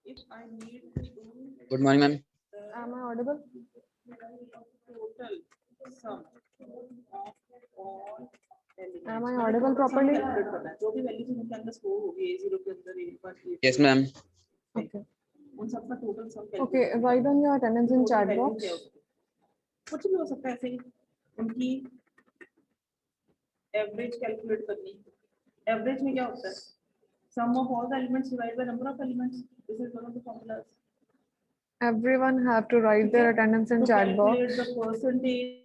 if I need to do Good morning, ma'am. Am I audible? total sum of all elements. Am I मैंने audible total sum properly? calculate करना है, जो भी values इनके अंदर store होगी A0 के अंदर A1 Yes, ma'am. Okay. उन सब का total sum Okay, write down your attendance in chat box. कुछ भी हो सकता है ऐसे ही उनकी एवरेज कैलकुलेट करनी। एवरेज में क्या होता है? Sum of all the elements divide by number of elements. This is one of the formulas. Everyone have to write their attendance in chat box. Calculate the percentage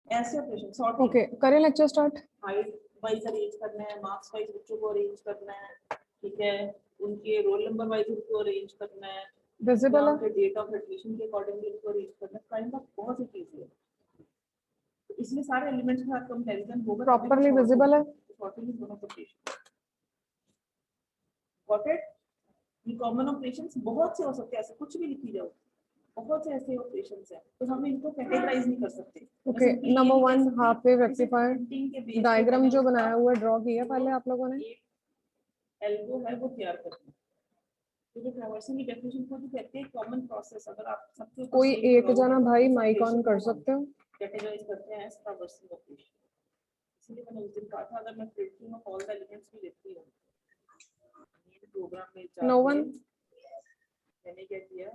ऐसे operation sort. Okay, करें lecture start. Height wise arrange करना है, marks wise बच्चों को arrange करना है, ठीक है, उनके रोल नंबर वाइज उनको अरेंज करना है, Visible है? उनके डेट ऑफ एडमिशन के अकॉर्डिंगली उनको अरेंज करना है। काइंड ऑफ बहुत सी चीजें हैं, तो इसमें सारे एलिमेंट्स का कंपैरिजन होगा। Properly visible है? Sorting is one of the operation. Got it? ये कॉमन ऑपरेशंस बहुत से हो सकते हैं, ऐसे कुछ भी लिखी जाओ, बहुत से ऐसे ऑपरेशंस हैं, तो हम इनको कैटेगराइज नहीं कर सकते। Okay, number 1 half wave rectifier. Diagram जो बनाया हुआ ड्रॉ किया पहले आप लोगों ने? एल्गो है वो तैयार करना है। तो जो ट्रैवर्सिंग की डेफिनेशन को भी कहते हैं कॉमन प्रोसेस। अगर आप सबके कोई एक जना भाई माइक ऑन कर सकते हो? कैटेगराइज करते हैं एज ट्रैवर्सिंग ऑपरेशन। इसलिए मैंने उस दिन कहा था अगर मैं printing of all the elements भी लेती हूं ये प्रोग्राम में जाके No one? मैंने क्या किया,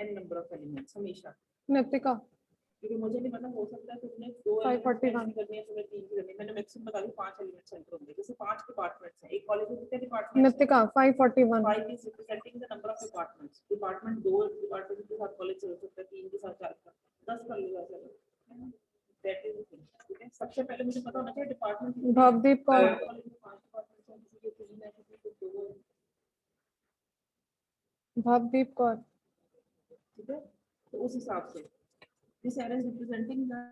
n नंबर ऑफ एलिमेंट्स हमेशा। नितिका क्योंकि मुझे नहीं पता, हो सकता है तुमने 2 541 करनी है, तुम्हें 3 करनी है। मैंने मैक्सिमम बता दी 5 एलिमेंट सेंटर होंगे, जैसे 5 डिपार्टमेंट्स हैं। एक कॉलेज में कितने departments? Nitika 541 5 is representing the number of departments. Department 2 department के साथ कॉलेज चल सकता है, 3 के साथ 4 का 10 कर लो ऐसा। दैट इज ठीक है। सबसे पहले मुझे पता होना चाहिए डिपार्टमेंट। भवदीप कौर कॉलेज में 5 डिपार्टमेंट्स हैं, किसी के 3 है, किसी के 2 है, भवदीप कौर ठीक है। तो उस हिसाब से this arrow is representing the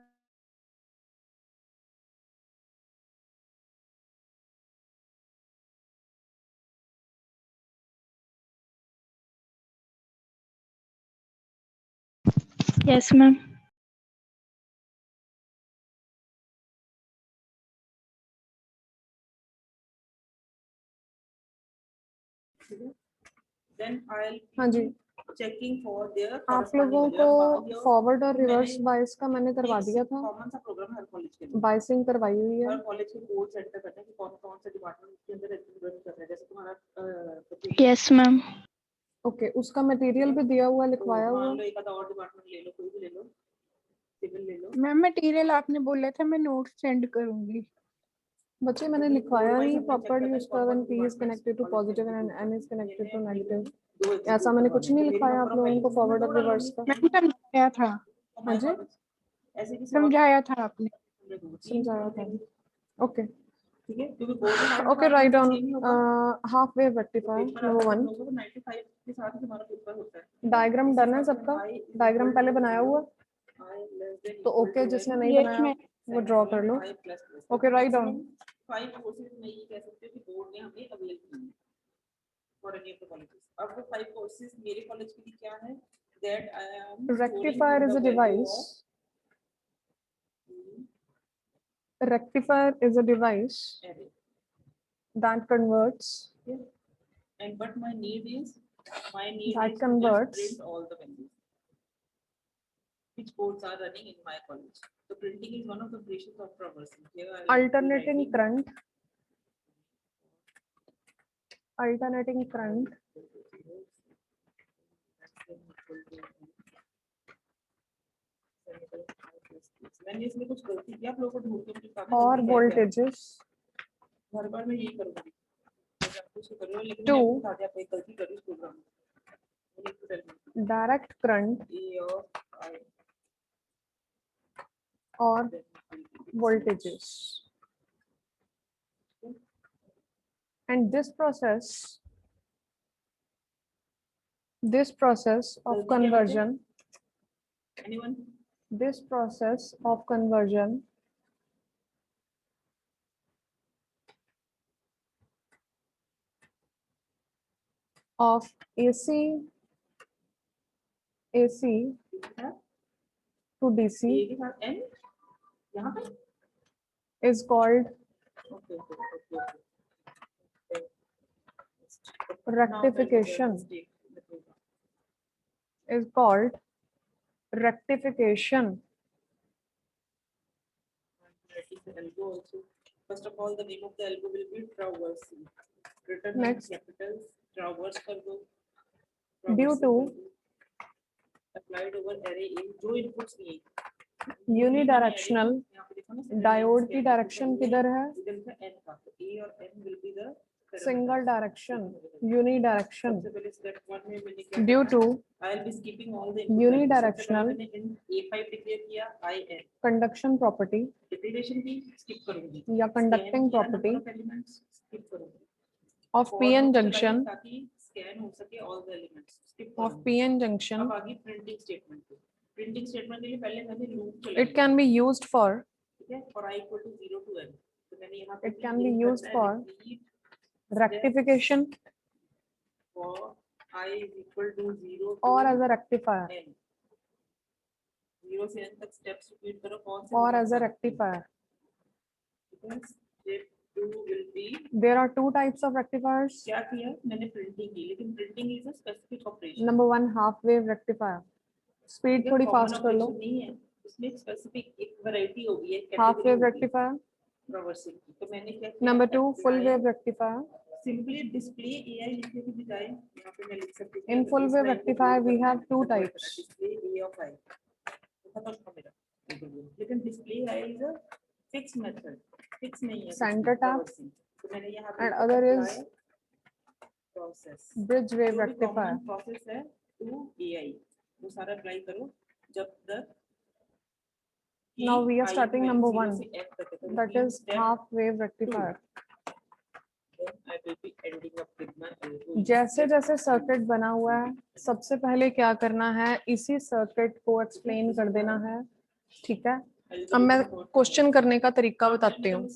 Yes, ma'am. Then I will हाँ जी, चेकिंग फॉर देयर। आप लोगों को फॉरवर्ड और रिवर्स बाइस का मैंने करवा दिया था। कॉमन सा प्रोग्राम हर कॉलेज के लिए, बाइसिंग करवाई हुई है। हर कॉलेज के कोड सेट करते हैं कि कौन कौन से डिपार्टमेंट के अंदर रन कर रहे हैं। जैसे तुम्हारा Yes, ma'am. ओके, उसका मटेरियल भी दिया हुआ लिखवाया हुआ। मान लो एक आधा और डिपार्टमेंट ले लो, कोई भी ले लो, सिविल ले लो। मैम मटेरियल आपने बोला था मैं नोट्स सेंड करूंगी। बच्चे मैंने लिखवाया नहीं प्रॉपर्ली उसका। When p is connected to positive and n is connected to negative, ऐसा मैंने कुछ नहीं लिखवाया आप लोगों को फॉरवर्ड और रिवर्स का। मैम समझाया था, हाँ जी, ऐसे भी समझाया था आपने। समझाया था। ओके ठीक है, क्योंकि board okay, write down half wave rectifier number 1। 95 के साथ ही हमारा पेपर होता है। डायग्राम डन है सबका? डायग्राम पहले बनाया हुआ तो ओके, जिसने नहीं Yes, बनाया ma'am. वो ड्रॉ कर लो। ओके, राइट डाउन 5 कोर्सेज में ये कह सकते हो कि बोर्ड ने हमें अवेल किए हैं for any of the colleges. अब वो 5 कोर्सेज मेरे कॉलेज के लिए क्या है? That I am rectifier is a device. Rectifier is a device that converts and but my need That is converts to just print all the values. which codes are running in my college. So printing is one of the branches of traversing. Here I will be Alternating writing current. Alternating current मैंने इसमें कुछ गलती किया, आप लोगों को ढूंढ के मुझे बताना और गलती है क्या। voltages हर बार मैं यही करूंगी, आप कुछ कर रहे हो लेकिन Two. मैं बता दिया आप एक गलती करी इस प्रोग्राम में। direct current A of I और voltages. And this process of conversion, anyone this process of conversion of AC to DC A के साथ N यहाँ पे is called okay okay rectification. Is called rectification. First of all, the name of the elbow will be traversing. Written in Next. capitals, traverse कर दो. Due to applied over array A, जो inputs लिए. unidirectional यहाँ पे देखो ना, diode की direction किधर है? इधर का N का, तो A और N will be the single direction, unidirection. सबसे पहले step 1 में मैंने क्या ड्यू किया? Two I'll be skipping all the Unidirectional. मैंने in A5 डिक्लेयर किया IN. कंडक्शन प्रॉपर्टी डिक्लेरेशन भी स्किप करूंगी या कंडक्टिंग प्रॉपर्टी एलिमेंट्स स्किप करूंगी ऑफ पीएन जंक्शन ताकि स्कैन हो सके all the elements skip of PN junction. अब आगे प्रिंटिंग स्टेटमेंट पे. प्रिंटिंग स्टेटमेंट के लिए पहले मैंने लूप चलाया. It can be used for ठीक है, फॉर I = 0 to n. तो मैंने यहां पे It can be used for rectification for I = 0 or to as a rectifier n. 0 से n तक स्टेप्स रिपीट करो कौन से or as a rectifier. Step 2 will be There are two types of rectifiers. क्या किया मैंने प्रिंटिंग की, लेकिन printing is a specific operation. Number one, half wave rectifier. Speed थोड़ी फास्ट कर लो. नहीं है उसमें एक स्पेसिफिक एक वैरायटी होगी है हाफ वेव रेक्टिफायर. ट्रैवर्सिंग की. तो मैंने क्या किया, number two, full wave rectifier. Simply display AI लिखने की बजाय यहाँ पे मैं लिख सकती हूँ In full wave rectifier, we have two types. Display A of I. खत्म था मेरा. लेकिन display AI is a fix method, fix नहीं है. Center tap. तो मैंने यहाँ पे And other is process bridge wave rectifier. Process है टू AI. वो सारा अप्लाई करो जब तक. Now we are starting number one. That is half wave rectifier. I will be ending up with my elbow. जैसे जैसे सर्किट बना हुआ है, सबसे पहले क्या करना है, इसी सर्किट को एक्सप्लेन कर देना है. ठीक है, अब मैं क्वेश्चन करने का तरीका बताती हूँ.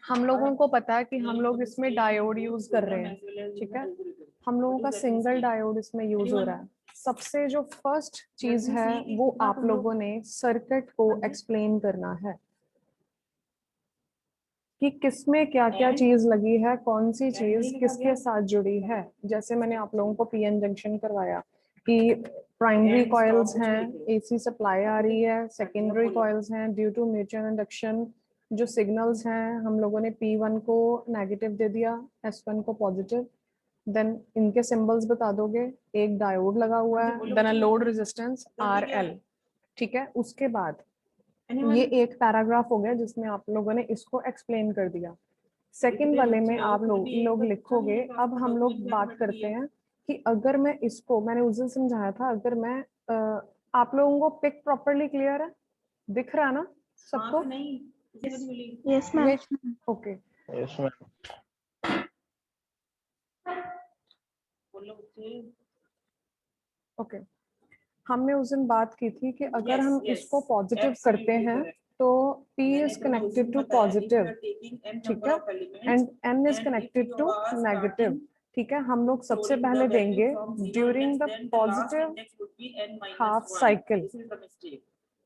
हम लोगों को पता है कि हम लोग इसमें डायोड यूज कर रहे हैं. ठीक है, हम लोगों का सिंगल डायोड इसमें यूज हो रहा है. सबसे जो फर्स्ट चीज है वो आप लोगों ने सर्किट को एक्सप्लेन करना है कि किसमें क्या क्या चीज लगी है, कौन सी चीज किसके साथ जुड़ी है. जैसे मैंने आप लोगों को पीएन जंक्शन करवाया कि प्राइमरी कॉइल्स हैं, एसी सप्लाई आ रही है, सेकेंडरी कॉइल्स हैं, ड्यू टू म्यूचुअल इंडक्शन जो सिग्नल्स हैं हम लोगों ने P1 को नेगेटिव दे दिया, S1 को पॉजिटिव. देन इनके सिंबल्स बता दोगे. एक डायोड लगा हुआ है, then a load resistance RL. ठीक है, उसके बाद ये एक पैराग्राफ हो गया जिसमें आप लोगों ने इसको एक्सप्लेन कर दिया. सेकंड वाले में आप लोग लिखोगे. अब हम लोग बात करते हैं कि अगर मैं इसको, मैंने उस दिन समझाया था, अगर मैं आप लोगों को पिक प्रॉपर्ली क्लियर है, दिख रहा है ना सबको? Yes ma'am. Okay, Yes, ma'am. Okay. हमने उस दिन बात की थी कि अगर हम इसको पॉजिटिव करते हैं तो P is connected to positive. ठीक है, and N is connected to negative. ठीक है, हम लोग सबसे पहले देंगे during the positive half cycle.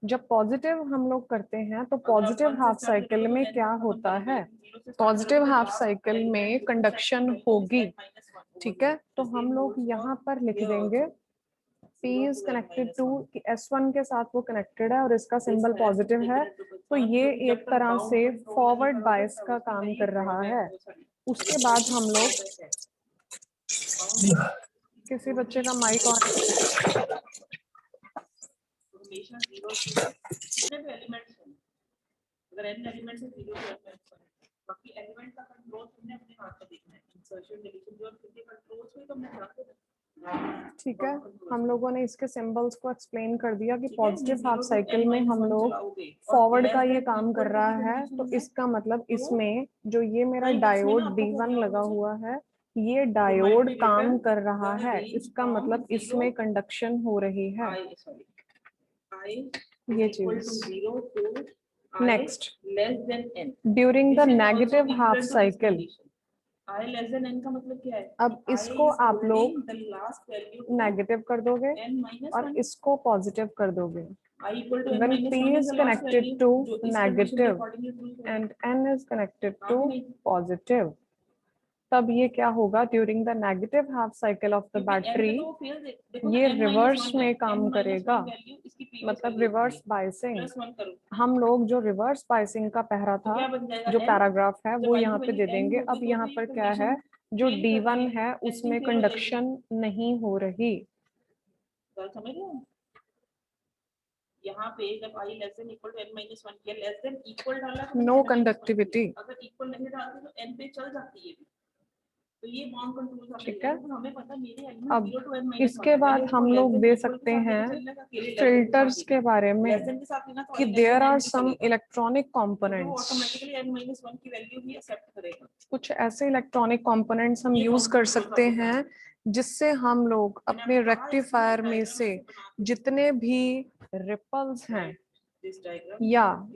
जब पॉजिटिव हम लोग करते हैं तो पॉजिटिव हाफ साइकिल में क्या होता है, पॉजिटिव हाफ साइकिल में कंडक्शन होगी. ठीक है, तो हम लोग यहाँ पर लिख देंगे P is connected to कि S1 के साथ वो कनेक्टेड है और इसका सिंबल पॉजिटिव है, तो ये एक तरह से फॉरवर्ड बायस का काम कर रहा है। उसके बाद हम लोग किसी बच्चे का माइक ऑन, हमेशा 0 कितने एलिमेंट्स हैं, अगर n एलिमेंट्स है 0 के एलिमेंट्स हैं, बाकी एलिमेंट का कंट्रोल तुमने अपने हाथ में देखना है, इंसर्शन डिलीशन जो कितने कंट्रोल्स में तुमने ध्यान देना। ठीक है, हम लोगों ने इसके सिंबल्स को एक्सप्लेन कर दिया कि पॉजिटिव हाफ साइकिल में हम लोग फॉरवर्ड का ये काम कर रहा है, तो इसका मतलब इसमें जो ये मेरा डायोड D1 लगा हुआ है, ये डायोड काम कर रहा है, इसका मतलब इसमें कंडक्शन हो रही है। ये चीज next, during the negative half cycle, I less than n का मतलब क्या है? अब इसको आप लोग नेगेटिव कर दोगे और इसको पॉजिटिव कर दोगे। When P is connected to negative and N is connected to positive, तब ये क्या होगा, during the negative half cycle of the battery ये रिवर्स में काम करेगा, मतलब रिवर्स बायसिंग। हम लोग जो रिवर्स बायसिंग का पहरा था, जो पैराग्राफ है वो यहाँ पे दे देंगे। अब यहाँ पर क्या है, जो D1 है उसमें कंडक्शन नहीं हो रही। समझ रहे हो? यहाँ पे जब I less than equal to n minus 1 या less than equal डाला तो नो कंडक्टिविटी, अगर इक्वल नहीं डालते तो n पे चल जाती है, तो ये बॉन्ड कंट्रोल ठीक है। हमें पता मेरे अब इसके बाद हम लोग दे सकते हैं फिल्टर्स के बारे में कि there are some electronic components, automatically n-1 की वैल्यू भी एक्सेप्ट करेगा। कुछ ऐसे इलेक्ट्रॉनिक कंपोनेंट्स हम यूज कर सकते हैं जिससे हम लोग अपने रेक्टिफायर में से जितने भी रिपल्स हैं या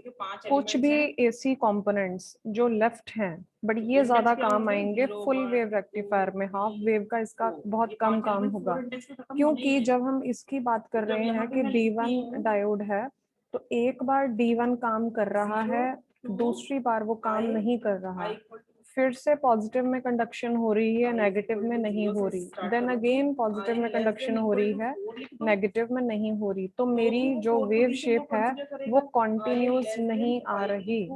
कुछ भी एसी कंपोनेंट्स जो लेफ्ट हैं, बट ये ज्यादा काम आएंगे फुल वेव रेक्टिफायर में, हाफ वेव का इसका बहुत कम काम होगा, क्योंकि जब हम इसकी बात कर रहे हैं कि D1 डायोड है, तो एक बार D1 काम कर रहा है, दूसरी बार वो काम नहीं कर रहा, फिर से पॉजिटिव में कंडक्शन हो रही है, नेगेटिव में नहीं हो रही, देन अगेन पॉजिटिव में कंडक्शन हो रही है, नेगेटिव में नहीं हो रही, तो मेरी जो वेव शेप है वो कॉन्टिन्यूस नहीं आ रही।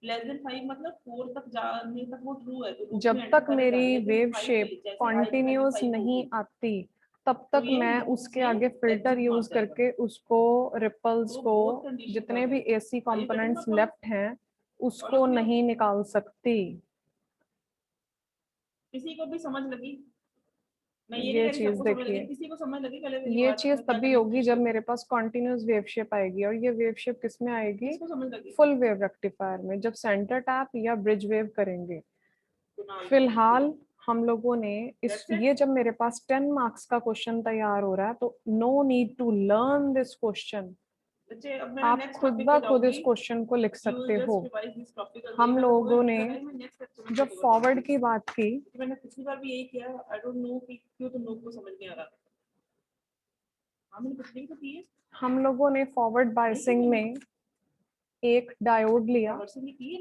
लेस देन 5 मतलब 4 तक जाने तक वो ट्रू है, तो जब तक मेरी वेव शेप कॉन्टिन्यूस नहीं आती तब तक मैं उसके आगे फिल्टर यूज करके उसको, रिपल्स को, जितने भी एसी कंपोनेंट्स लेफ्ट हैं उसको नहीं निकाल सकती। किसी को भी समझ लगी? मैं ये चीज देखिए, किसी को समझ लगी पहले ये चीज तभी होगी जब मेरे पास कॉन्टिन्यूस वेव शेप आएगी, और ये वेव शेप किस में आएगी, फुल वेव रेक्टिफायर में, जब सेंटर टैप या ब्रिज वेव करेंगे। फिलहाल हम लोगों ने इस, ये जब मेरे पास 10 मार्क्स का क्वेश्चन तैयार हो रहा है, तो no need to learn this question, आप खुद ब खुद इस क्वेश्चन को लिख सकते हो। हम लोगों ने जब फॉरवर्ड की बात की, मैंने पिछली बार भी यही किया, आई डोंट नो कि क्यों तुम लोग को समझ नहीं आ रहा। हमने पिछली तो की है, हम लोगों ने फॉरवर्ड बायसिंग में एक डायोड लिया,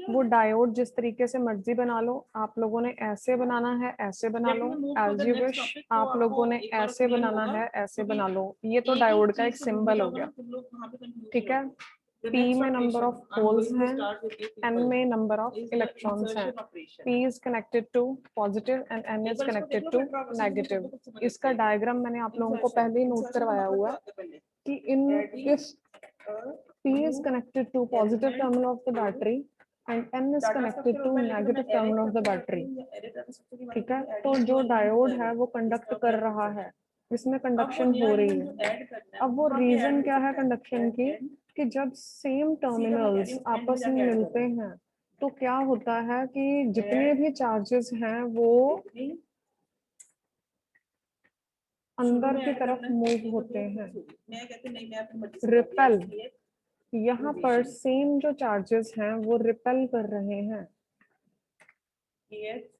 वो डायोड जिस तरीके से मर्जी बना लो, आप लोगों ने ऐसे बनाना है ऐसे बना लो, एज यू विश, आप लोगों ने ऐसे बनाना है ऐसे बना लो। ये तो डायोड का एक सिंबल हो गया, ठीक है। P में नंबर ऑफ होल्स हैं, N में नंबर ऑफ इलेक्ट्रॉन्स हैं, P is connected to positive and N is connected to negative। इसका डायग्राम मैंने आप लोगों को पहले ही नोट करवाया हुआ है कि इन इस P is connected to positive terminal of the battery and N is connected to negative terminal of the battery, ठीक है। तो जो डायोड है वो कंडक्ट कर रहा है, इसमें कंडक्शन हो रही है। अब वो रीजन क्या है कंडक्शन की, कि जब सेम टर्मिनल्स आपस में मिलते हैं तो क्या होता है कि जितने भी चार्जेस हैं वो अंदर की तरफ मूव होते हैं। रिपेल, यहाँ पर सेम जो चार्जेस हैं वो रिपेल कर रहे हैं, ठीक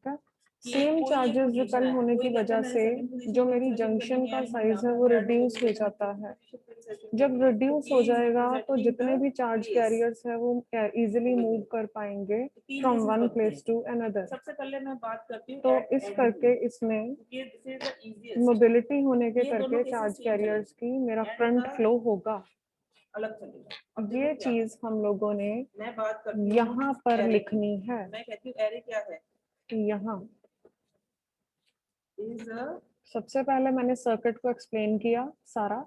है। कि सेम कोई एक चार्जेस position रिपेल है, होने कोई की कहता वजह है मेरे से second position जो पे मेरी insertion जंक्शन करनी का है, मैं साइज है जाऊंगा वो third रिड्यूस हो position जाता पे है। insertion पे insertion जब करनी है। रिड्यूस तो हो ये is जाएगा तो representing जितने the भी चार्ज place। कैरियर्स है वो इजीली वही। मूव कर पाएंगे तीन फ्रॉम cases वन बनते प्लेस हैं। To another. सबसे पहले मैं बात करती हूँ तो at इस end करके की, इसमें क्योंकि this is the easiest। Mobility होने के ये दोनों करके cases चार्ज same कैरियर्स चलेंगे। की मेरा End फ्रंट का फ्लो होगा। अलग चलेगा। अब ये देखो क्या चीज हम लोगों ने मैं बात करती हूँ यहाँ पर array की। लिखनी है। मैं कहती हूँ array क्या है? यहाँ is a सबसे पहले मैंने सर्किट को एक्सप्लेन किया सारा,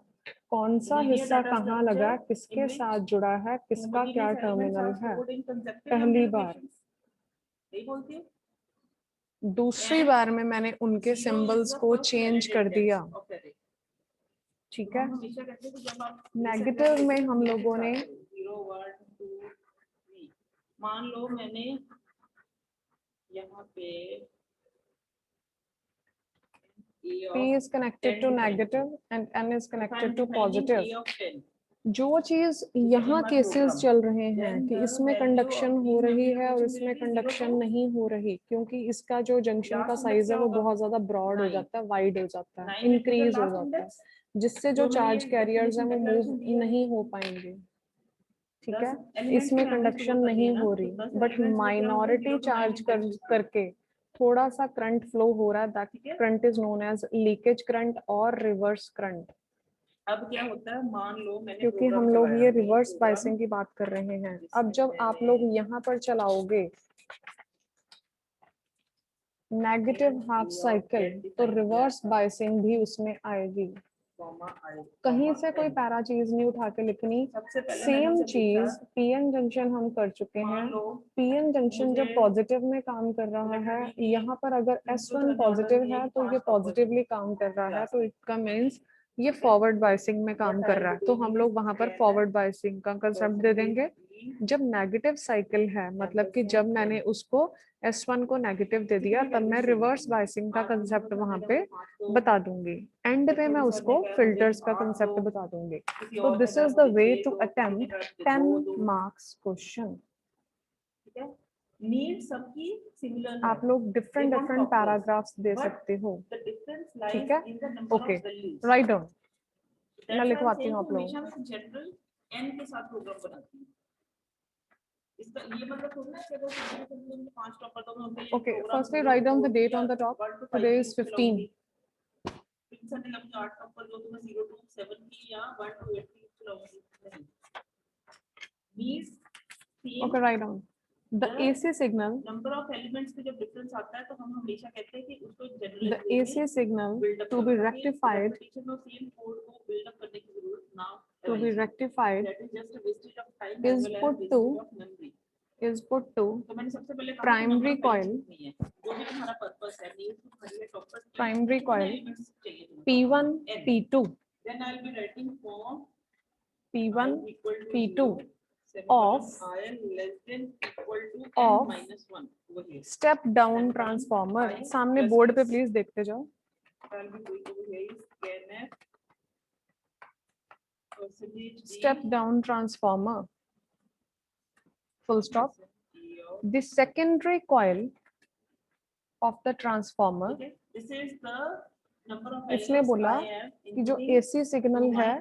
कौन सा linear हिस्सा data कहाँ structure लगा, in किसके which साथ जुड़ा है, किसका क्या homogeneous elements टर्मिनल are है। stored in consecutive पहली memory बार। locations। यही बोलती हूँ। दूसरी बार में मैंने उनके Zero सिंबल्स is the को first चेंज कर valid दिया। index of array। ठीक तो है। हम हमेशा कहते हैं कि जब आप नेगेटिव में हम लोगों ने 0 1 2 3 मान लो मैंने यहाँ पे P is connected to negative and N is connected to positive। जो चीज यहाँ केसेस चल रहे हैं कि इसमें कंडक्शन हो रही है और इसमें कंडक्शन नहीं हो रही, क्योंकि इसका जो जंक्शन का साइज है वो बहुत ज्यादा ब्रॉड हो जाता है, वाइड हो जाता है, इंक्रीज हो जाता है, जिससे जो चार्ज कैरियर्स हैं वो मूव नहीं हो पाएंगे। ठीक है, इसमें कंडक्शन नहीं हो रही, बट माइनॉरिटी चार्ज करके थोड़ा सा करंट फ्लो हो रहा है। That current is known as leakage current और रिवर्स करंट। अब क्या होता है, मान लो मैंने क्योंकि हम लोग ये रिवर्स बाइसिंग की बात कर रहे हैं। अब जब आप लोग यहाँ पर चलाओगे नेगेटिव हाफ साइकिल तो रिवर्स बाइसिंग भी उसमें आएगी। कहीं से कोई पैरा चीज नहीं उठा के लिखनी, सेम चीज पीएन जंक्शन हम कर चुके हैं। पीएन जंक्शन जब पॉजिटिव में काम कर रहा है, यहाँ पर अगर S1 पॉजिटिव है तो ये पॉजिटिवली काम कर रहा है, तो इसका मीन्स ये फॉरवर्ड बाइसिंग में काम कर रहा है, तो हम लोग वहां पर फॉरवर्ड बाइसिंग का कंसेप्ट दे देंगे। जब नेगेटिव साइकिल है, मतलब कि जब मैंने उसको S1 को नेगेटिव दे दिया, तब मैं रिवर्स बाइसिंग का कंसेप्ट वहां पे बता दूंगी। एंड पे मैं उसको फिल्टर्स का कंसेप्ट बता दूंगी। तो this is the way to attempt 10 marks question. Need सबकी सिमिलर, आप लोग डिफरेंट पैराग्राफ्स दे सकते हो। ठीक है, ओके, राइट डाउन। मैं लिखवाती हूँ आप लोगों को। जनरल एन के साथ प्रोग्राम बनाती हूँ। इसका ये मतलब थोड़ा ना कि अगर 5 टॉपर तो मैं उनके okay, firstly write down the date on the top. Today is 15। इंसान ने अपने 8 टॉपर जो तो मैं 0 to 7 की या 1 to 8 की चलाऊंगी नहीं। Means okay, right down the AC signal. Number of elements पे जब डिफरेंस आता है तो हम हमेशा कहते हैं कि उसको general the AC signal to be rectified, same code को बिल्ड अप करने की जरूरत ना to be rectified that is just a wastage of time is put to तो मैंने सबसे पहले कहा primary coil, जो भी तुम्हारा पर्पस है नीड टू खरीदे toppers primary coil P1 P2 then I will be writing for P1 P2 of step down transformer। सामने बोर्ड पे प्लीज देखते जाओ। Step down transformer, full stop। The secondary coil of the transformer। इसने बोला कि जो AC signal है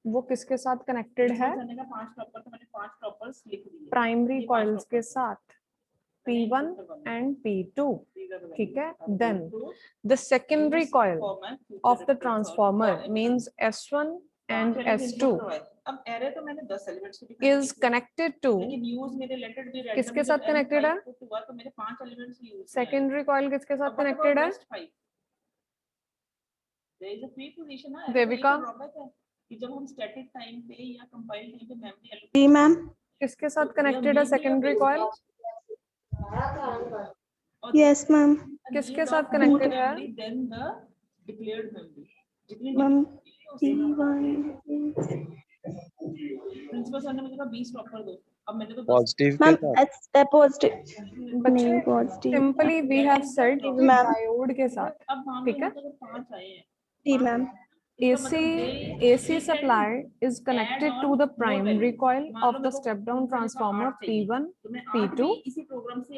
वो किसके साथ कनेक्टेड है, प्राइमरी कॉइल्स के साथ P1 एंड P2। ठीक है, then the secondary coil of the transformer means S1 and S2 अब एरे तो मैंने 10 एलिमेंट्स की is connected to, लेकिन यूज मेरे लेटेड भी रैंडम किसके साथ कनेक्टेड है, तो मेरे 5 एलिमेंट्स यूज सेकेंडरी कॉइल किसके साथ कनेक्टेड है, देयर इज अ प्रीपोजिशन ना देविका कि जब हम स्टैटिक टाइम पे या कंपाइल टाइम पे मेमोरी एलोकेट। जी मैम। किसके साथ कनेक्टेड है सेकेंडरी कॉइल, यस मैम। किसके साथ कनेक्टेड है, देन द डिक्लेयर्ड मेमोरी जितनी मैम P1 प्रिंसिपल सर ने मुझे कहा 20 टॉपर दो, अब मैंने तो पॉजिटिव मैम के साथ पॉजिटिव बच्चे नहीं positive. Simply we have said ma'am. Diode के साथ। अब मान लो ठीक है, यहाँ पे अगर 5 आए हैं जी ma'am. AC supply is connected to the primary coil of the step down transformer P1, P2.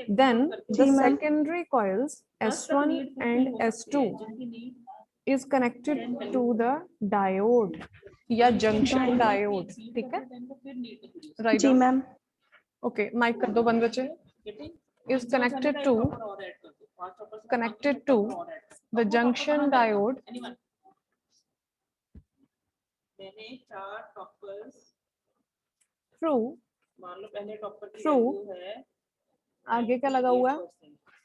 Then the जी, ma'am. secondary coils S1 and S2 is connected to the diode या junction diode. ठीक है? Right जी on. Ma'am. Okay, mic कर दो बंद बच्चे. Is connected to the junction diode मैंने 4 टॉपर्स through मान लो पहले टॉपर की True. वैल्यू है आगे क्या लगा हुआ है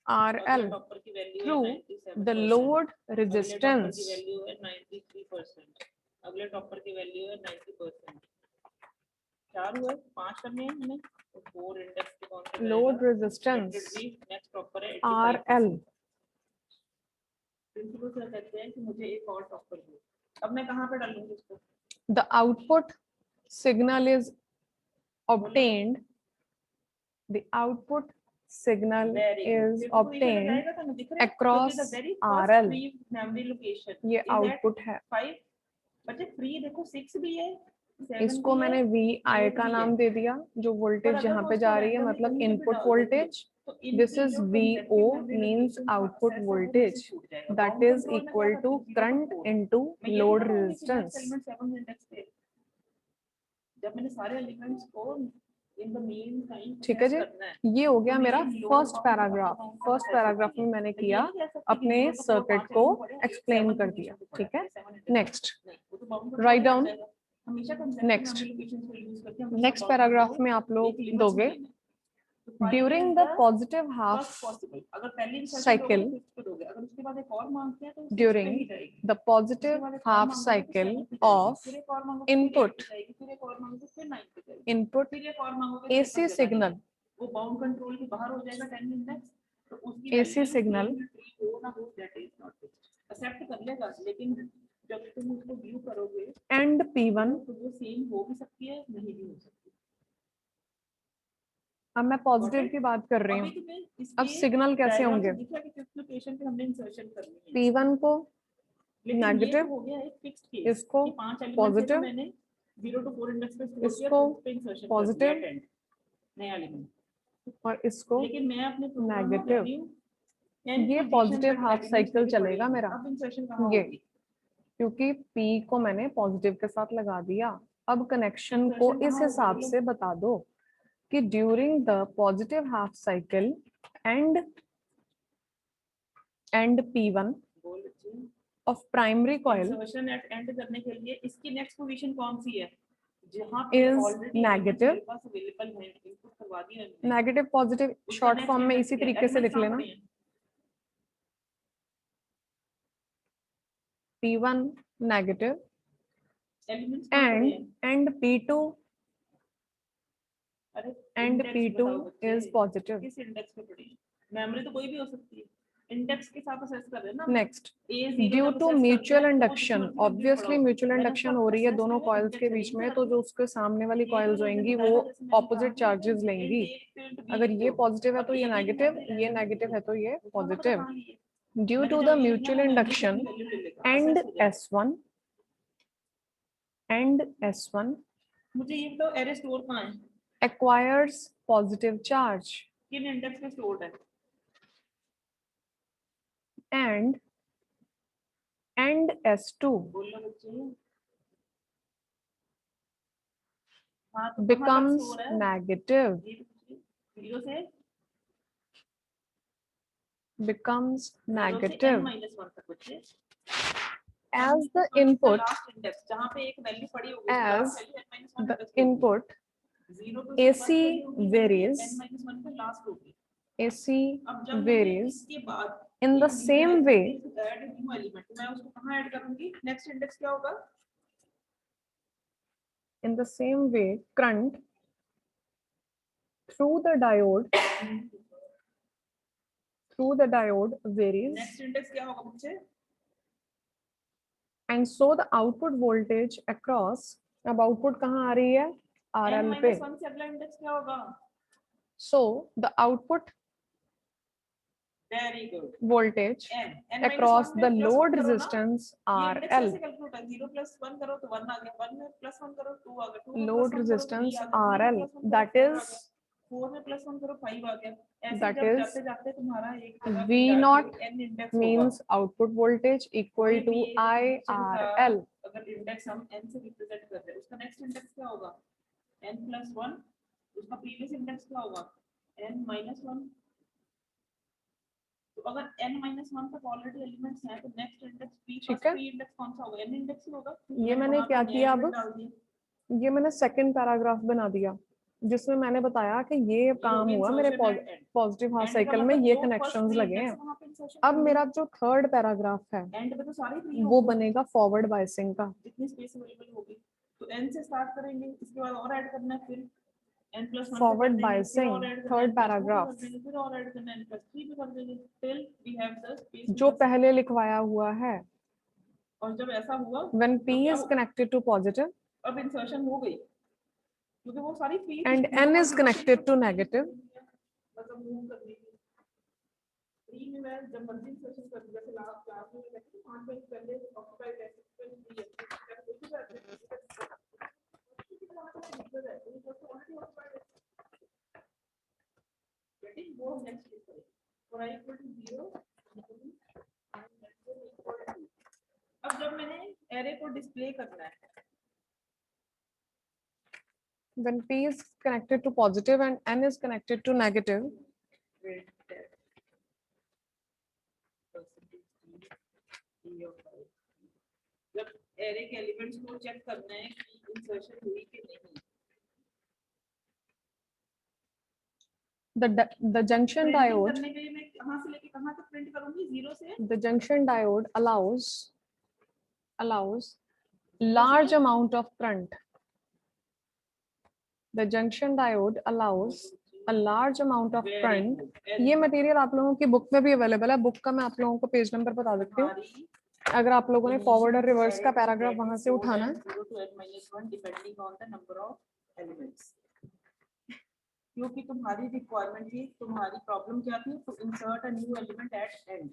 RL टॉपर की वैल्यू through है 97%, the load अगले टॉपर resistance की वैल्यू है 93%, अगले टॉपर की वैल्यू है 90%. 4 हुए 5 करने हैं हमें तो 4 इंडेक्स पे कौन सा load resistance नेक्स्ट टॉपर है RL. प्रिंसिपल सर कहते हैं कि मुझे एक और टॉपर दो. अब मैं कहां पे डालूंगी इसको? The output signal is obtained. The output signal is obtained across RL. Memory location ये output है. 5 बच्चे फ्री देखो 6 भी है 7 इसको भी है, मैंने VI का नाम दे दिया जो वोल्टेज यहाँ पे जा रही है मतलब इनपुट वोल्टेज. तो This is VO means output voltage that is equal to current into load resistance. जब मैंने सारे एलिमेंट्स को इन द मीन टाइम ठीक है जी, ये हो गया मेरा फर्स्ट पैराग्राफ. फर्स्ट पैराग्राफ में मैंने किया अपने सर्किट को एक्सप्लेन कर दिया. ठीक है, next write down. Next paragraph में आप लोग दोगे during the positive half cycle, during the positive half cycle of input AC signal, वो बाउंड कंट्रोल के बाहर हो जाएगा 10 इंडेक्स तो उसकी AC signal हो ना हो दैट इज नॉट एक्सेप्ट कर लेगा लेकिन जब तुम उसको व्यू करोगे and P1. तो वो सेम हो भी सकती है नहीं भी हो सकती. अब मैं पॉजिटिव की बात कर रही हूँ. अब सिग्नल कैसे होंगे? लोकेशन पे हमने इंसर्शन करनी है P1 को लेकिन ये नेगेटिव, हो गया एक फिक्स्ड केस इसको कि 5 एलिमेंट्स positive, है मैंने 0 to 4 इंडेक्स पे स्टोर किया इसको तो उस पे इंसर्शन positive, कर दिया नया एलिमेंट और इसको लेकिन मैं अपने नेगेटिव. ये पॉजिटिव हाफ साइकिल चलेगा मेरा अब इंसर्शन कहां ये, होगी क्योंकि P को मैंने पॉजिटिव के साथ लगा दिया. अब कनेक्शन को इस हिसाब से बता दो कि during the positive half cycle and P1 बोल बच्चे of primary coil insertion at end करने के लिए इसकी नेक्स्ट पोजीशन कौन सी है जहां पे is ऑलरेडी negative. मेरे पास अवेलेबल है इनपुट करवा दिया मैंने नेगेटिव पॉजिटिव शॉर्ट फॉर्म में इसी तरीके से लिख लेना. P1 negative and P2 and P2 is positive. किस इंडेक्स पे पड़ी मेमोरी तो कोई भी हो सकती है इंडेक्स के साथ असेस कर रहे हैं ना. Next, due to mutual induction, obviously mutual induction हो रही है दोनों coils के बीच में, तो जो उसके सामने वाली coils होंगी वो opposite charges लेंगी. अगर ये positive है तो ये negative, ये negative है तो ये positive. Due to the mutual induction and S1 मुझे ये बताओ एरे स्टोर कहां है acquires positive charge किन इंडेक्स पे स्टोर्ड है and S2 बोलो बच्चे becomes negative, जीरो से becomes n negative -1 तक बच्चे as the input, last index जहां पे एक वैल्यू पड़ी होगी as n-1 the input 0 to AC varies, n-1 पे लास्ट होगी. AC अब जब varies इसके बाद in the same way add new element मैं उसको कहां ऐड करूंगी नेक्स्ट इंडेक्स क्या होगा current through the diode varies, next index क्या होगा बच्चे and so the output voltage across, अब आउटपुट कहाँ आ रही है RL पे, n-1 से अगला इंडेक्स क्या होगा so the output very good voltage n across -1 the में plus load करो ना, resistance ये index RL. कैसे calculate छोटा है, 0 प्लस 1 करो तो 1 आ गया, 1 में प्लस 1 करो 2 आ गया, 2 में Load प्लस 1 करो तो 3 resistance आ गया, 3 में RL, प्लस 1 करो that 4 आ is गया, 4 में प्लस 1 करो 5 आ गया। ऐसे That जब is जाते जाते तुम्हारा एक जगह V पे naught जाके n इंडेक्स होगा, means output voltage equal कोई to भी एक condition का IRL. अगर इंडेक्स हम n से रिप्रेजेंट कर रहे हैं, उसका नेक्स्ट इंडेक्स क्या होगा, n प्लस 1, उसका प्रीवियस इंडेक्स क्या होगा, n माइनस 1। तो अगर n माइनस 1 तक ऑलरेडी एलिमेंट्स हैं तो नेक्स्ट इंडेक्स p ठीक फर्स्ट है। p इंडेक्स कौन सा होगा, n इंडेक्स ही होगा। ये मैंने वहाँ पे क्या नए किया element अब, डाल दिए। ये मैंने सेकंड पैराग्राफ बना दिया जिसमें मैंने बताया कि ये काम होगी हुआ मेरे insertion at end। Positive half End का साइकिल में, मतलब ये जो first कनेक्शंस three लगे index हैं। है, वहाँ पे insertion अब करनी मेरा है। जो थर्ड पैराग्राफ है End पे तो सारे free वो होंगे, बनेगा फॉरवर्ड बायसिंग का। जितनी स्पेस अवेलेबल होगी तो n से स्टार्ट करेंगे, इसके बाद और ऐड करना है, फिर n plus 1 Forward biasing, third paragraph। फिर और ऐड करना है, n प्लस 3 पे कर देंगे till we have the space जो to पहले लिखवाया हुआ है, और जब ऐसा हुआ when तो P क्या is हुआ? connected to positive अब इंसर्शन हो गई क्योंकि वो सारी free and N is connected to negative, मतलब मूव करने की फ्री में मैं जब मर्जी इंसर्शन कर दूं, जैसे लास्ट क्लास में मैं कहती हूं 5 मिनट पहले ऑक्यूपाई रहते हैं फ्री getting वो नेक्स्ट लिख करें for I equal to 0 अब जब मैंने एरे को डिस्प्ले करना है, when P is connected to positive and N is connected to negative, जब एरे के एलिमेंट्स को चेक करना है कि इंसर्शन हुई कि नहीं, the junction प्रिंटिंग diode, करने के लिए मैं कहां से लेके कहां तक प्रिंट करूंगी, 0 से the junction diode allows large amount of current. The junction diode allows a large amount of current. ये मटेरियल आप लोगों की बुक में भी अवेलेबल है, बुक का मैं आप लोगों को पेज नंबर बता देती हूँ। अगर आप लोगों ने फॉरवर्ड और रिवर्स का पैराग्राफ वहां से उठाना है, depending on the number of elements, क्योंकि तुम्हारी रिक्वायरमेंट थी, तुम्हारी प्रॉब्लम क्या थी, to insert a new element at end.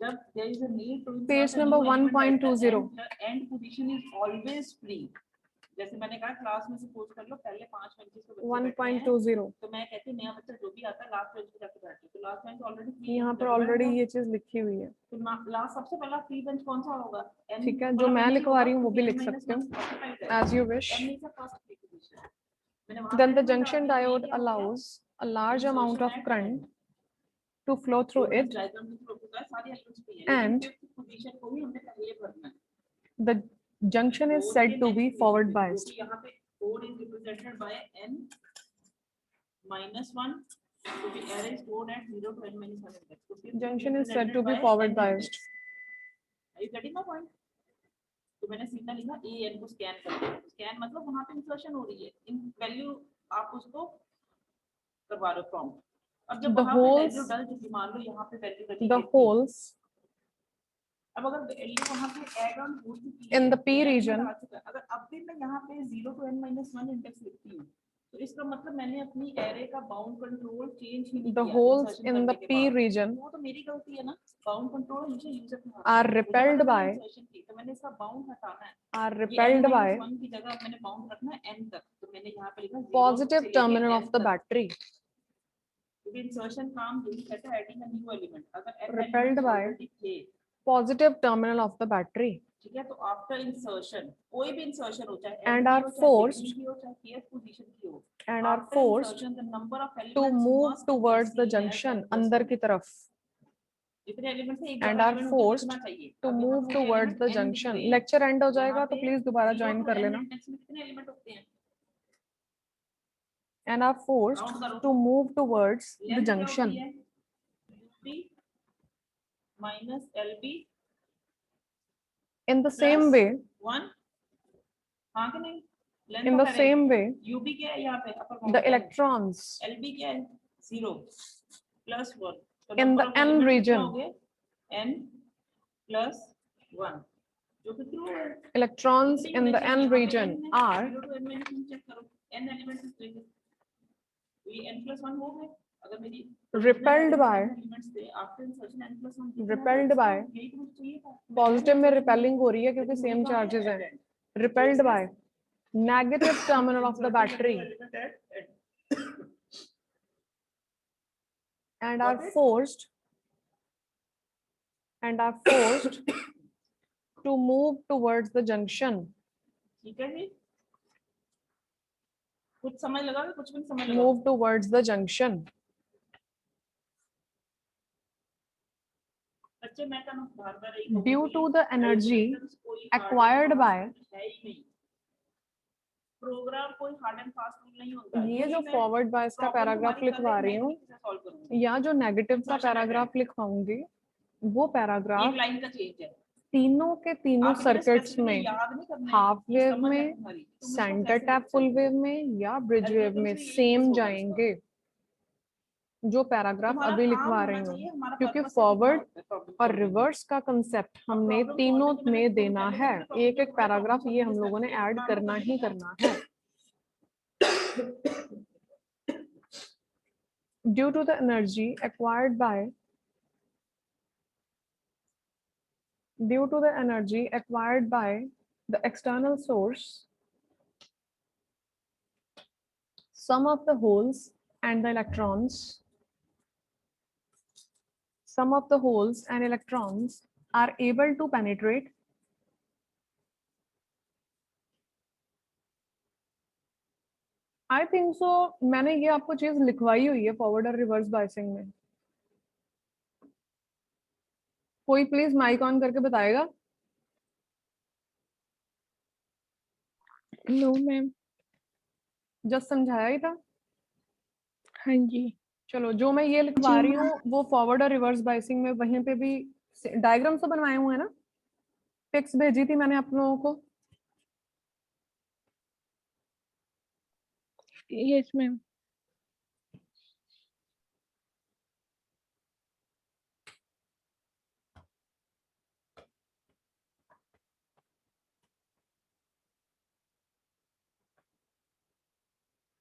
जब there is a need to insert Page a number new element at the 1.20. end, the end position is always free। जैसे मैंने कहा क्लास में सपोज कर लो पहले 5 बेंचेस पे बच्चे बैठे हैं, 1.20 तो मैं कहती हूँ नया बच्चा जो भी आता है लास्ट बेंच पे जाके बैठे, तो लास्ट बेंच ऑलरेडी फ्री यहाँ पर ऑलरेडी ये चीज लिखी हुई है, तो लास्ट सबसे पहला फ्री बेंच कौन सा होगा, n ठीक है। जो मैं लिखवा रही हूँ वो भी लिख सकते हो as you wish. n is the first free position। मैंने वहां Then the पे junction डाल दिया, diode क्या हो गया? allows a large amount Insertion of at current end। to flow through वो it, diagram में तो होगा, सारी एलिमेंट्स फ्री है, लेकिन and fifth position को ही हमने पहले भरना है। the junction is Four said के to next be position forward पे, biased. क्योंकि यहाँ पे 4 is represented by n minus 1, क्योंकि array is stored at 0 to n minus 1 index, तो fifth is Junction is said to represented be by forward n biased. index। Are you getting my point? तो मैंने सीधा लिखा a n को scan कर दिया, scan मतलब वहां पे इंसर्शन हो रही है, इन वैल्यू आप उसको करवा रहे हो प्रॉम्प्ट। अब जब The वहां पे holes- वैल्यू डल चुकी, मान लो यहाँ पे वैल्यू डली The 80, holes अब अगर वैल्यू वहां पे ऐड ऑन हो चुकी है in the P या region, आ चुका है, अगर अब भी मैं यहाँ पे 0 to n minus 1 इंडेक्स लिखती हूँ, तो इसका मतलब मैंने अपनी एरे का बाउंड कंट्रोल चेंज ही नहीं the किया holes insertion in the करने के P बाद। region वो तो मेरी गलती है ना, बाउंड कंट्रोल हमेशा यूजर के हाथ are में है। repelled मुझे पता by- नहीं insertion की, तो मैंने इसका बाउंड हटाना है, are ये repelled n by minus 1 की जगह मैंने बाउंड रखना है n तक, तो मैंने यहाँ पे लिखा 0 positive से लेके terminal n of the तक। battery, क्योंकि इंसर्शन काम यही कहता है एडिंग अ न्यू एलिमेंट, अगर n repelled elements by already थे, positive terminal of the battery, ठीक है, तो आफ्टर इंसर्शन कोई भी इंसर्शन हो चाहे And end are की हो, चाहे forced- beginning की हो, चाहे kth पोजीशन की हो, and are after forced insertion the number of to elements move must towards the be seen as junction n plus अंदर 1। की तरफ, जितने एलिमेंट्स हैं एक and जगह are एलिमेंट forced लिखना चाहिए। to अब यहाँ move पे towards element the n लिख junction. रहे हैं, lecture end हो यहाँ जाएगा तो पे प्लीज दोबारा 0 ज्वाइन to कर n लेना। इंडेक्स में कितने एलिमेंट होते हैं, And are forced काउंट करो, to move towards the length क्या होती junction है, UP minus LB in the plus same way, 1, हाँ कि नहीं, length in of the array same way UB क्या है यहाँ पे अपर the बाउंड, electrons LB क्या है 0 प्लस 1, तो in number the of n elements कितने region, हो गए n प्लस 1, जो कि ट्रू है। electrons कितनी in the connection n यहाँ पे region n है, are 0 to n minus 1 check करो, n एलिमेंट्स देंगे, तो ये n प्लस 1 हो गए, अगर मेरी Repelled by, एलिमेंट्स थे after insertion n plus 1 repelled by, यही तो मुझे चाहिए था पॉजिटिव में रिपेलिंग हो रही है क्योंकि सेम चार्जेस हैं. Repelled by negative terminal of the battery and are forced to move towards the junction. ठीक है जी कुछ समय लगा कि कुछ भी नहीं समय लगा Move towards the junction. बच्चे मैं कहना बार-बार यही कहूंगी, Due to the energy algorithms कोई hard and acquired fast by, rule है ही नहीं प्रोग्राम कोई हार्ड एंड फास्ट रूल नहीं होता ये जो फॉरवर्ड बायस का पैराग्राफ लिखवा रही हूँ या जो नेगेटिव का पैराग्राफ लिखवाऊंगी वो एक पैराग्राफ लाइन का चेंज है तीनों के तीनों आप इतने सर्किट्स specifically में याद नहीं करना है, हाफ ये वेव समझ है में, तुम्हारी, तुम इसको सेंटर कैसे टैप लिख फुल सकते हो? वेव में या ब्रिज वेव Algorithm में से यही सेम use होगा जाएंगे जो पैराग्राफ तुम्हारा अभी काम लिखवा होना रही हूँ चाहिए, हमारा क्योंकि purpose है फॉरवर्ड कि problem और solving। रिवर्स का कंसेप्ट हमने problem तीनों solving में में मैंने देना पहले है. दूसरे एक एक problem पैराग्राफ solving ये के हम लोगों ने steps ऐड इतना करना मतलब ही नहीं करना है. Due to the energy acquired by the external source, some of the holes and electrons are able to penetrate I think so मैंने ये आपको चीज लिखवाई हुई है फॉरवर्ड और रिवर्स बायसिंग में. कोई प्लीज माइक ऑन करके बताएगा. No, ma'am. जस्ट समझाया ही था. हाँ जी. चलो जो मैं ये लिखवा रही हूँ वो फॉरवर्ड और रिवर्स बायसिंग में वहीं पे भी डायग्राम्स तो बनवाए हुए हैं ना. पिक्स भेजी थी मैंने आप लोगों को. Yes, ma'am.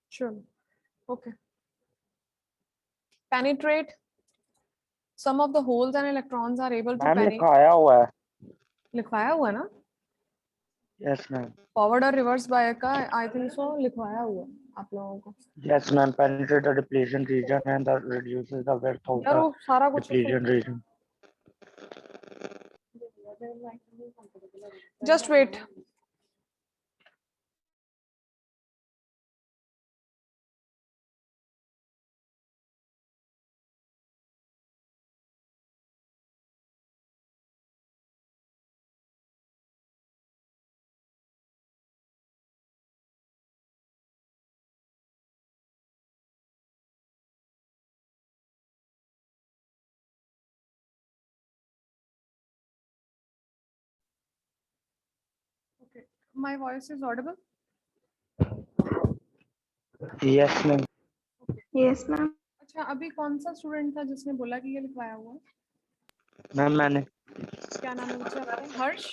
Sure. Okay. Penetrate. Some of the holes and electrons are able to ma'am penetrate. लिखाया हुआ है. लिखवाया हुआ है ना. Yes ma'am. फॉरवर्ड और रिवर्स बाय का आई थिंक सो लिखवाया हुआ है आप लोगों को. Yes ma'am. Penetrate the depletion region and the reduces the width of यार द वो सारा कुछ depletion region. Just wait. Okay. My voice is audible. Yes ma'am. Yes, ma'am. अच्छा अभी कौन सा स्टूडेंट था जिसने बोला कि ये लिखवाया हुआ है. मैम मैंने. क्या नाम है बच्चे आपका. हर्ष.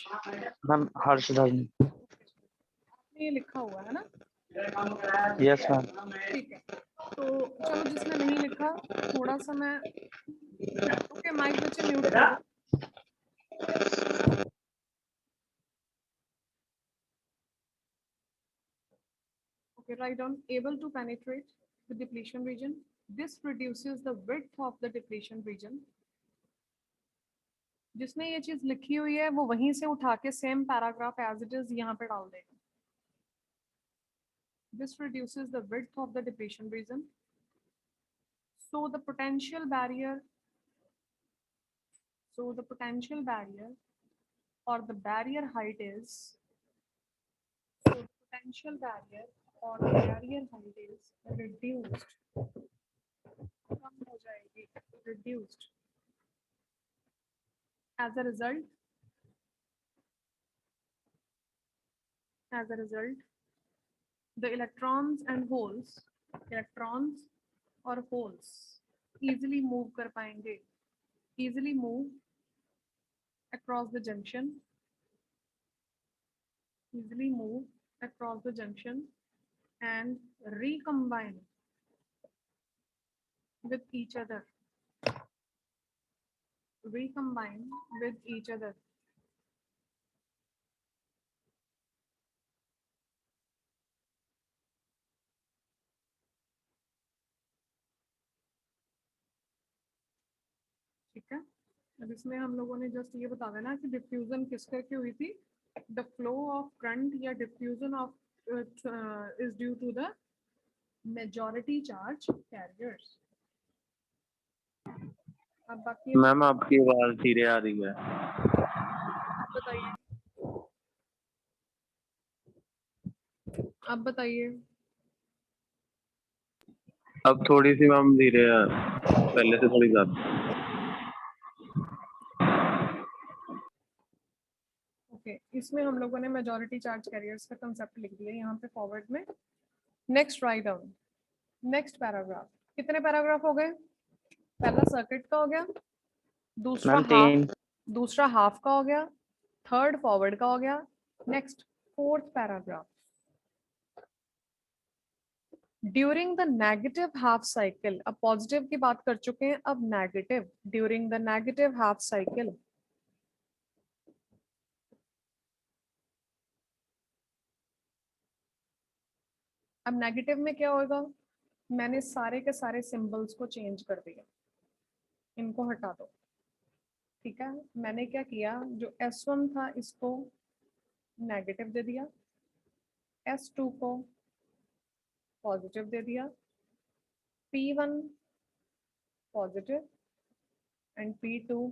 मैम हर्षवर्धन. आपने ये लिखा हुआ है ना. Yes ma'am. ठीक है. तो चलो जिसने नहीं लिखा थोड़ा सा मैं ओके माइक बच्चे म्यूट कर दो. Okay, write down able to penetrate the depletion region. This reduces the width of the depletion region. जिसने ये चीज लिखी हुई है वो वहीं से उठा के same paragraph as it is यहाँ पे डाल देगा. This reduces the width of the depletion region. So the potential barrier or the barrier height is reduced. कम हो जाएगी. Reduced. As a result, the electrons or holes easily move कर पाएंगे. Easily move across the junction. And recombine with each other. Recombine with each other. ठीक है, अब इसमें हम लोगों ने जस्ट ये बता देना कि डिफ्यूजन किस करके हुई थी. द फ्लो ऑफ करंट या diffusion of is due to the majority charge carriers. अब बाकी मैम आपकी आवाज धीरे आ रही है. बताइए, अब बताइए. अब थोड़ी सी मैम धीरे है, पहले से थोड़ी ज्यादा. ओके, इसमें हम लोगों ने मेजॉरिटी चार्ज कैरियर्स का कंसेप्ट लिख दिया यहाँ पे फॉरवर्ड में. Next write down. Next paragraph. कितने पैराग्राफ हो गए? पहला सर्किट का हो गया, दूसरा मैम हाफ, 3. दूसरा हाफ का हो गया, थर्ड फॉरवर्ड का हो गया. Next fourth paragraph. During the negative half cycle. अब पॉजिटिव की बात कर चुके हैं, अब negative. During the negative half cycle अब नेगेटिव में क्या होगा? मैंने सारे के सारे सिंबल्स को चेंज कर दिया, इनको हटा दो. ठीक है, मैंने क्या किया, जो S1 था इसको नेगेटिव दे दिया, S2 को पॉजिटिव दे दिया, P1 positive and P2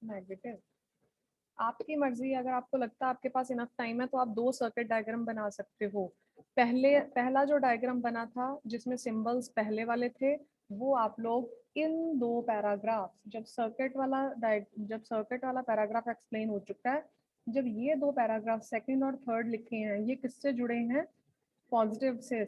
negative. आपकी मर्जी, अगर आपको लगता है आपके पास इनफ टाइम है तो आप 2 सर्किट डायग्राम बना सकते हो. पहला जो डायग्राम बना था जिसमें सिंबल्स पहले वाले थे, वो आप लोग इन 2 पैराग्राफ, जब सर्किट वाला पैराग्राफ एक्सप्लेन हो चुका है, जब ये 2 पैराग्राफ सेकंड और थर्ड लिखे हैं, ये किससे जुड़े हैं? पॉजिटिव से,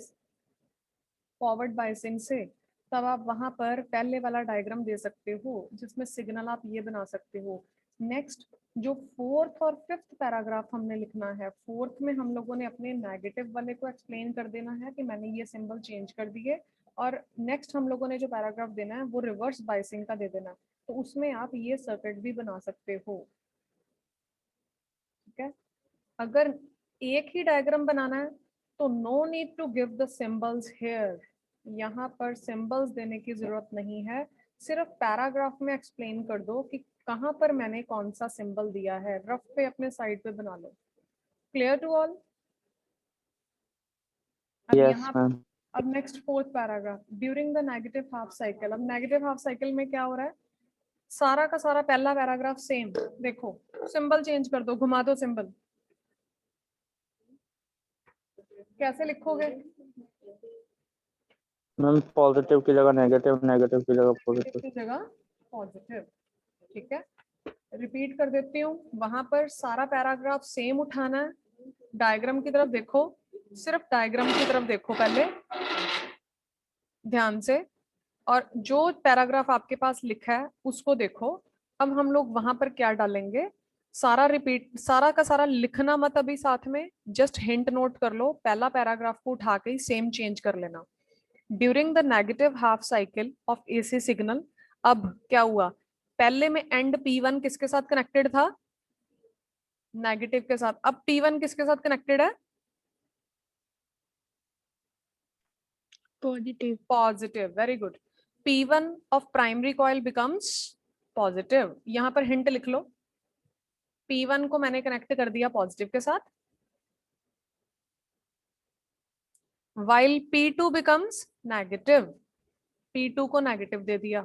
फॉरवर्ड बायसिंग से, तब आप वहां पर पहले वाला डायग्राम दे सकते हो जिसमें सिग्नल आप ये बना सकते हो. नेक्स्ट, जो फोर्थ और फिफ्थ पैराग्राफ हमने लिखना है, फोर्थ में हम लोगों ने अपने नेगेटिव वाले को एक्सप्लेन कर देना है कि मैंने ये सिंबल चेंज कर दिए, और नेक्स्ट हम लोगों ने जो पैराग्राफ देना है वो रिवर्स बायसिंग का दे देना है, तो उसमें आप ये सर्किट भी बना सकते हो. ठीक है, अगर एक ही डायग्राम बनाना है तो no need to give the symbols here. यहाँ पर सिंबल्स देने की जरूरत नहीं है, सिर्फ पैराग्राफ में एक्सप्लेन कर दो कि कहाँ पर मैंने कौन सा सिंबल दिया है. रफ पे अपने साइड पे बना लो. Clear to all? अब Yes, यहाँ, ma'am. अब next fourth paragraph. During the negative half cycle. अब नेगेटिव हाफ साइकिल में क्या हो रहा है? सारा का सारा पहला पैराग्राफ सेम. देखो, सिंबल चेंज कर दो, घुमा दो सिंबल. कैसे लिखोगे? मैम पॉजिटिव की जगह नेगेटिव, नेगेटिव की जगह पॉजिटिव. की जगह पॉजिटिव. ठीक है, रिपीट कर देती हूँ. वहां पर सारा पैराग्राफ सेम उठाना है. डायग्राम की तरफ देखो, सिर्फ डायग्राम की तरफ देखो पहले ध्यान से, और जो पैराग्राफ आपके पास लिखा है उसको देखो. अब हम लोग वहां पर क्या डालेंगे, सारा रिपीट, सारा का सारा लिखना मत अभी, साथ में जस्ट हिंट नोट कर लो. पहला पैराग्राफ को उठा के सेम चेंज कर लेना. During the negative half cycle of AC signal. अब क्या हुआ, पहले में एंड P1 किसके साथ कनेक्टेड था? नेगेटिव के साथ. अब T1 किसके साथ कनेक्टेड है? Positive. Positive. Very good. P1 of primary coil becomes positive. यहाँ पर हिंट लिख लो. P1 को मैंने कनेक्ट कर दिया पॉजिटिव के साथ, while P2 becomes negative. P2 को नेगेटिव दे दिया.